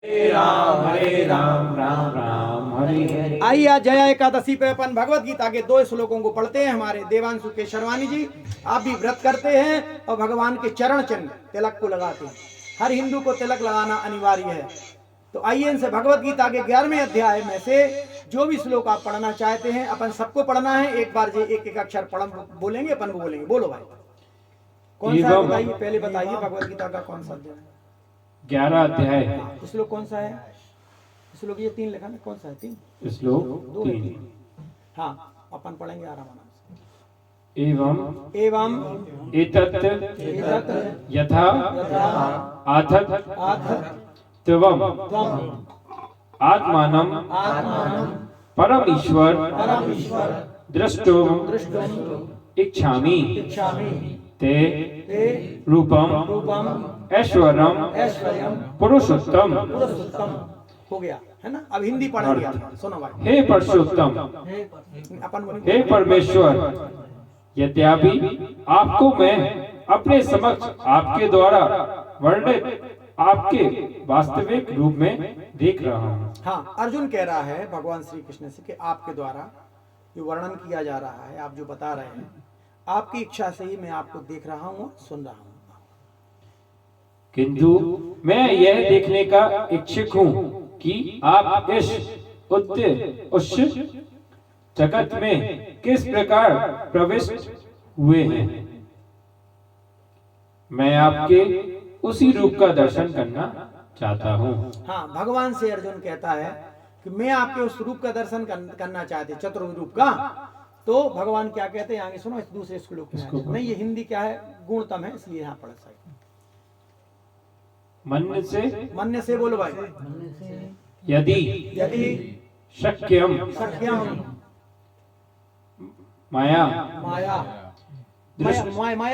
हरे राम राम राम हरे हरे। आइए आज जया एकादशी पे अपन भगवत गीता के 2 श्लोकों को पढ़ते हैं। हमारे देवांशु के शर्वानी जी आप भी व्रत करते हैं और भगवान के चरण चिन्ह तिलक को लगाते हैं। हर हिंदू को तिलक लगाना अनिवार्य है। तो आइए इनसे भगवत गीता के 11वें अध्याय में से जो भी श्लोक आप पढ़ना चाहते हैं अपन सबको पढ़ना है। एक बार जो एक एक अक्षर पढ़ बोलेंगे अपन को बोलेंगे। बोलो भाई कौन सा है बताइए, पहले बताइए भगवत गीता का कौन सा अध्याय है? 11 अध्याय। श्लोक कौन सा है? श्लोक ये 3 लिखा ना, कौन सा है? 3 श्लोक 3। हाँ अपन पढ़ेंगे आराम से। एवं एवं एतत् यथा आथत त्वम् आत्मानं परमेश्वर द्रष्टुम् इच्छामि ते रूपम ऐश्वर्यम पुरुषोत्तम। हो गया है ना। अब हिंदी पढ़ेंगे, सुनो भाई। हे पुरुषोत्तम, अपन हे परमेश्वर, यद्यपि आपको मैं अपने समक्ष आपके द्वारा वर्णित आपके वास्तविक रूप में देख रहा हूँ। हाँ, अर्जुन कह रहा है भगवान श्री कृष्ण से कि आपके द्वारा जो वर्णन किया जा रहा है, आप जो बता रहे हैं, आपकी इच्छा से ही मैं आपको देख रहा हूँ, सुन रहा हूँ। किंतु मैं यह देखने का इच्छुक हूँ कि आप इस उस जगत में किस प्रकार प्रविष्ट हुए हैं। मैं आपके उसी रूप का दर्शन करना चाहता हूँ। हाँ, भगवान से अर्जुन कहता है कि मैं आपके उस रूप का दर्शन करना चाहते, चतुर्रूप का। तो भगवान क्या कहते हैं आगे सुनो, इस दूसरे श्लोक में। नहीं, ये हिंदी क्या है, गुणतम है, इसलिए यहाँ पढ़ सकते। मन से बोलो भाई। यदि शक्यम माया माया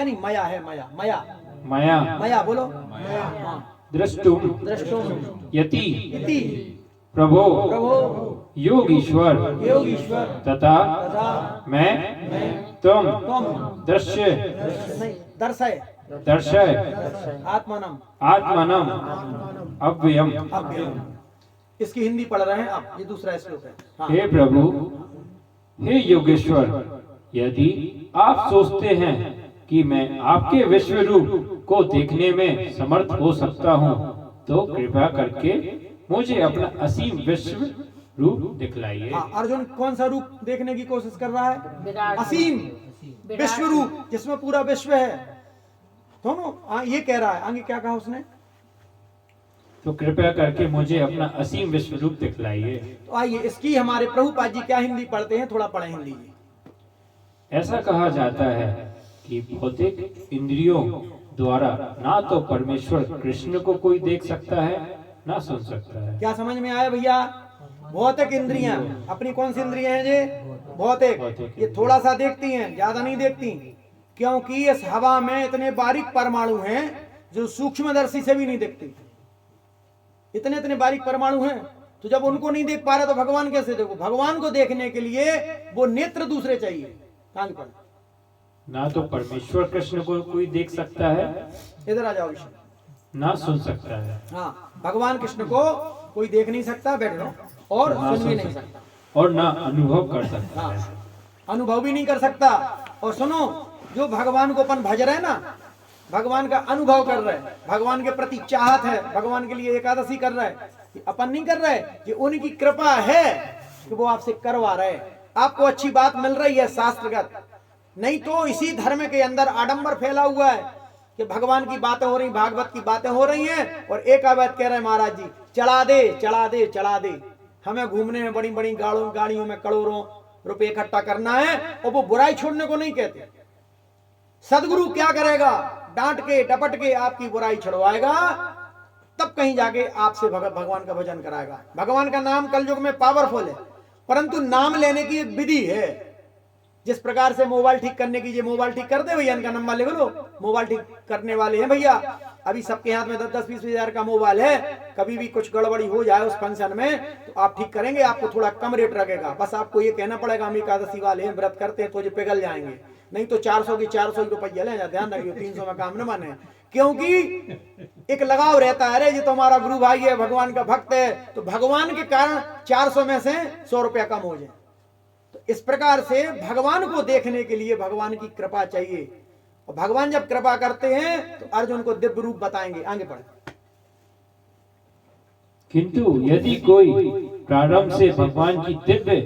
नहीं, माया है, माया बोलो। दृष्टुम यति प्रभो योगीश्वर तथा मैं तुम दर्शय आत्मानम अव्ययम। इसकी हिंदी पढ़ रहे हैं आप, ये दूसरा श्लोक है। हाँ। हे प्रभु, हे योगेश्वर, यदि आप सोचते हैं कि मैं आपके विश्व रूप को देखने में समर्थ हो सकता हूँ, तो कृपया करके मुझे अपना असीम विश्व रूप दिखलाइए। हाँ, अर्जुन कौन सा रूप देखने की कोशिश कर रहा है? असीम विश्व रूप, जिसमें पूरा विश्व है। दोनों ये कह रहा है। आगे क्या कहा उसने? तो कृपया करके मुझे अपना असीम विश्व रूप दिखलाइए। तो आइए इसकी हमारे प्रभुपाद जी क्या हिंदी पढ़ते हैं, थोड़ा पढ़े हिंदी। ऐसा कहा जाता है कि भौतिक इंद्रियों द्वारा ना तो परमेश्वर कृष्ण को कोई देख सकता है, ना सुन सकता है। क्या समझ में आया भैया? भौतिक इंद्रियां, अपनी कौन सी इंद्रियां हैं ये? भौतिक। ये थोड़ा सा देखती हैं, ज्यादा नहीं देखती, क्योंकि इस हवा में इतने बारीक परमाणु हैं जो सूक्ष्मदर्शी से भी नहीं दिखती। इतने बारीक परमाणु हैं, तो जब उनको नहीं देख पा रहे तो भगवान कैसे देखो? भगवान को देखने के लिए वो नेत्र दूसरे चाहिए। ना तो परमेश्वर कृष्ण को कोई देख सकता है, इधर आ जाओ, ना सुन सकता है। हाँ, भगवान कृष्ण को कोई देख नहीं सकता, बैठ लो, और सुन भी नहीं सकता, और ना अनुभव कर सकता है। अनुभव भी नहीं कर सकता। और सुनो, जो भगवान को अपन भज रहे हैं ना, भगवान का अनुभव कर रहे हैं, भगवान के प्रति चाहत है, भगवान के लिए एकादशी कर रहे हैं, अपन नहीं कर रहे। ये उनकी कृपा है कि वो आपसे करवा रहे। आपको अच्छी बात मिल रही है शास्त्रगत, नहीं तो इसी धर्म के अंदर आडंबर फैला हुआ है कि भगवान की बातें हो रही, भागवत की बातें हो रही हैं, और एक आवाज कह रहे हैं महाराज जी चढ़ा दे। हमें घूमने में बड़ी बड़ी गाड़ियों में करोड़ों रुपए इकट्ठा करना है, और वो बुराई छोड़ने को नहीं कहते। सदगुरु क्या करेगा? डांट के डपट के आपकी बुराई छुड़वाएगा, तब कहीं जाके आपसे भगवान का भजन कराएगा। भगवान का नाम कलयुग में पावरफुल है, परंतु नाम लेने की एक विधि है। जिस प्रकार से मोबाइल ठीक करने की, मोबाइल ठीक कर दे भैया, इनका नंबर लिख लो, मोबाइल ठीक करने वाले हैं भैया। अभी सबके हाथ में 10-10, 20 हजार का मोबाइल है। कभी भी कुछ गड़बड़ी हो जाए उस फंक्शन में तो आप ठीक करेंगे, आपको थोड़ा कम रेट लगेगा। बस आपको ये कहना पड़ेगा हम एकादशी वाले हैं, व्रत करते हैं, तो जो पिघल जाएंगे। नहीं तो 400 की 400 रुपया ले जा, ध्यान रखियो 300 में काम न माने, क्योंकि एक लगाव रहता है, अरे ये तो हमारा गुरु भाई है, भगवान का भक्त है, तो भगवान के कारण 400 में से 100 रुपया कम हो जाए। तो इस प्रकार से भगवान को देखने के लिए भगवान की कृपा चाहिए, और भगवान जब कृपा करते हैं तो अर्जुन को दिव्य रूप बताएंगे। आगे बढ़े। किंतु यदि कोई प्रारंभ से भगवान की दिव्य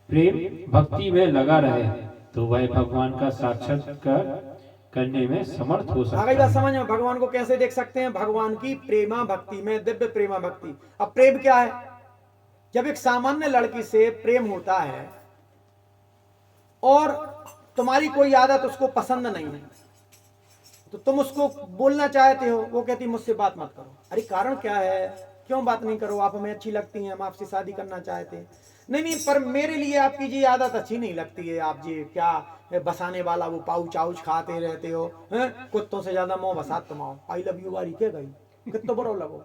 प्रेम भक्ति में लगा रहे तो वह भगवान का साक्षात्कार करने में समर्थ हो सकता आगे बात है। समझ में, भगवान को कैसे देख सकते हैं? भगवान की प्रेमा भक्ति में, दिव्य प्रेमा भक्ति। अब प्रेम क्या है? जब एक सामान्य लड़की से प्रेम होता है और तुम्हारी कोई आदत उसको पसंद नहीं है, तो तुम उसको बोलना चाहते हो, वो कहती मुझसे बात मत करो। अरे कारण क्या है, क्यों बात नहीं करो? आप हमें अच्छी लगती हैं, हम आपसे शादी करना चाहते हैं। नहीं नहीं, पर मेरे लिए आपकी जी आदत अच्छी नहीं लगती है, आप जी क्या बसाने वाला वो पाउच आउच खाते रहते हो, कुत्तों से ज्यादा मोह बसात तुम आओ, आई लव यू वाली क्या गई, कितना बुरा लगो।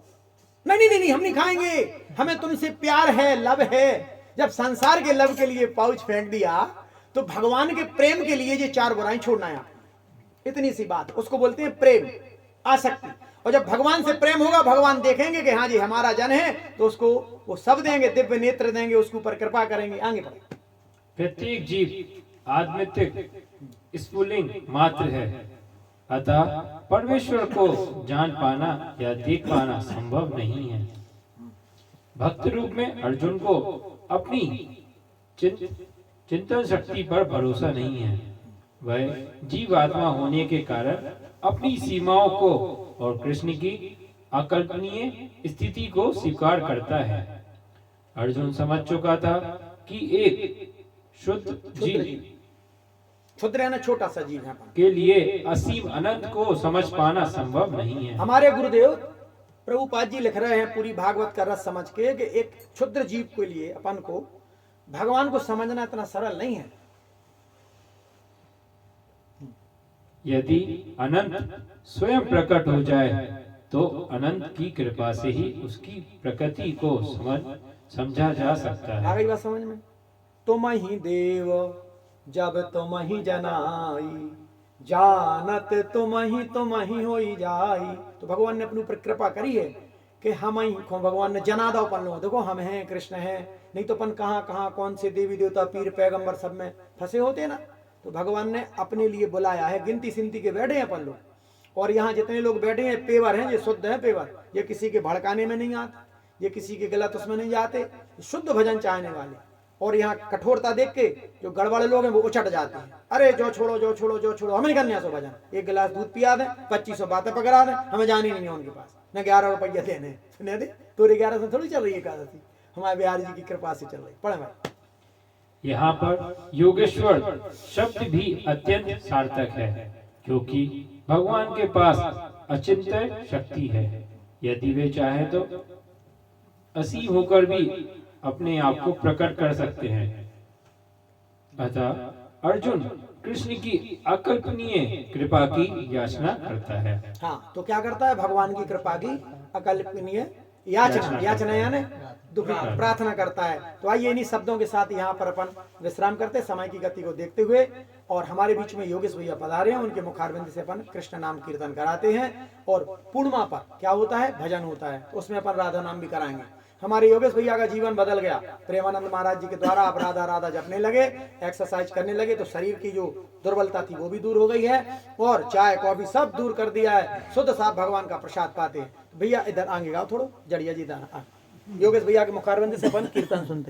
नहीं नहीं नहीं, हम नहीं खाएंगे, हमें तुमसे प्यार है, लव है। जब संसार के लव के लिए पाउच फेंक दिया तो भगवान के प्रेम के लिए ये 4 बुराई छोड़ना है। इतनी सी बात, उसको बोलते हैं प्रेम, आसक्ति। और जब भगवान से प्रेम होगा, भगवान देखेंगे कि हाँ जी हमारा जन है, तो उसको वो सब देंगे, दिव्य नेत्र देंगे, उसके ऊपर कृपा करेंगे। आगे बढ़े। प्रत्येक जीव आत्मिक स्फुलिंग मात्र है, अतः परमेश्वर को जान पाना या देख पाना संभव नहीं है। भक्त रूप में अर्जुन को अपनी चिंतन शक्ति पर भरोसा नहीं है। वह जीवात्मा होने के कारण अपनी सीमाओं को और कृष्ण की अकल्पनीय स्थिति को स्वीकार करता है। अर्जुन समझ चुका था कि एक शुद्ध जीव क्षुद्र है ना, छोटा सा जीव है, के लिए असीम अनंत को समझ पाना संभव नहीं है। हमारे गुरुदेव प्रभुपाद जी लिख रहे हैं पूरी भागवत का रस समझ के कि एक क्षुद्र जीव के लिए अपन को भगवान को समझना इतना सरल नहीं है। यदि अनंत स्वयं प्रकट हो जाए तो अनंत की कृपा से ही उसकी प्रकृति को समझा जा सकता आ है। गई बात समझ में? तुम ही देव जब तुम ही जनाई, जानत तुम ही होई जाई। तो भगवान ने अपने ऊपर कृपा करी है कि हम ही भगवान ने जना दो अपन लोग, देखो हम हैं, कृष्ण हैं, नहीं तो अपन कहाँ कहाँ कौन से देवी देवता पीर पैगंबर सब में फंसे होते ना। तो भगवान ने अपने लिए बुलाया है, गिनती सिंती के बैठे हैं अपन लोग, और यहाँ जितने लोग बैठे हैं पेवर हैं, ये शुद्ध है पेवर, ये किसी के भड़काने में नहीं आते, ये किसी के गलत उसमें नहीं जाते, शुद्ध भजन चाहने वाले। और यहाँ कठोरता देख के जो गड़बड़ लोग हैं वो उछट जाते हैं, अरे जो छोड़ो जो छोड़ो जो छोड़ो, हमें नहीं करना सो भजन, एक गिलास दूध पिया दे, 2500 बातें पकड़ा दे, हमें जानी नहीं है उनके पास, न 11 रुपया देने सुने दे, तोरे 11 से थोड़ी चल रही है एकादशी, हमारे बिहार जी की कृपा से चल रही। पढ़े भाई। यहाँ पर योगेश्वर शब्द भी अत्यंत सार्थक है, क्योंकि भगवान के पास अचिंत्य शक्ति है। यदि वे चाहे तो असीम होकर भी अपने आप को प्रकट कर सकते हैं। अतः अर्जुन कृष्ण की अकल्पनीय कृपा की याचना करता है। हाँ, तो क्या करता है? भगवान की कृपा की अकल्पनीय याचना, याचना यानी दुखी प्रार्थना करता है। तो आइए इन्हीं शब्दों के साथ यहाँ पर अपन विश्राम करते, समय की गति को देखते हुए। और हमारे बीच में योगेश भैया पधारे हैं, उनके मुखारबिंद से अपन कृष्ण नाम कीर्तन कराते हैं। और पूर्णिमा पर क्या होता है? भजन होता है, तो उसमें अपन राधा नाम भी कराएंगे। हमारे योगेश भैया का जीवन बदल गया, प्रेमानंद महाराज जी के द्वारा आप राधा राधा जपने लगे, एक्सरसाइज करने लगे, तो शरीर की जो दुर्बलता थी वो भी दूर हो गई है, और चाय कॉफी सब दूर कर दिया है, शुद्ध साफ भगवान का प्रसाद पाते हैं। भैया इधर आगे गाओ थोड़ो, जड़िया जी इधर। योगेश भैया के मुखारबिंद से अपन कीर्तन सुनते।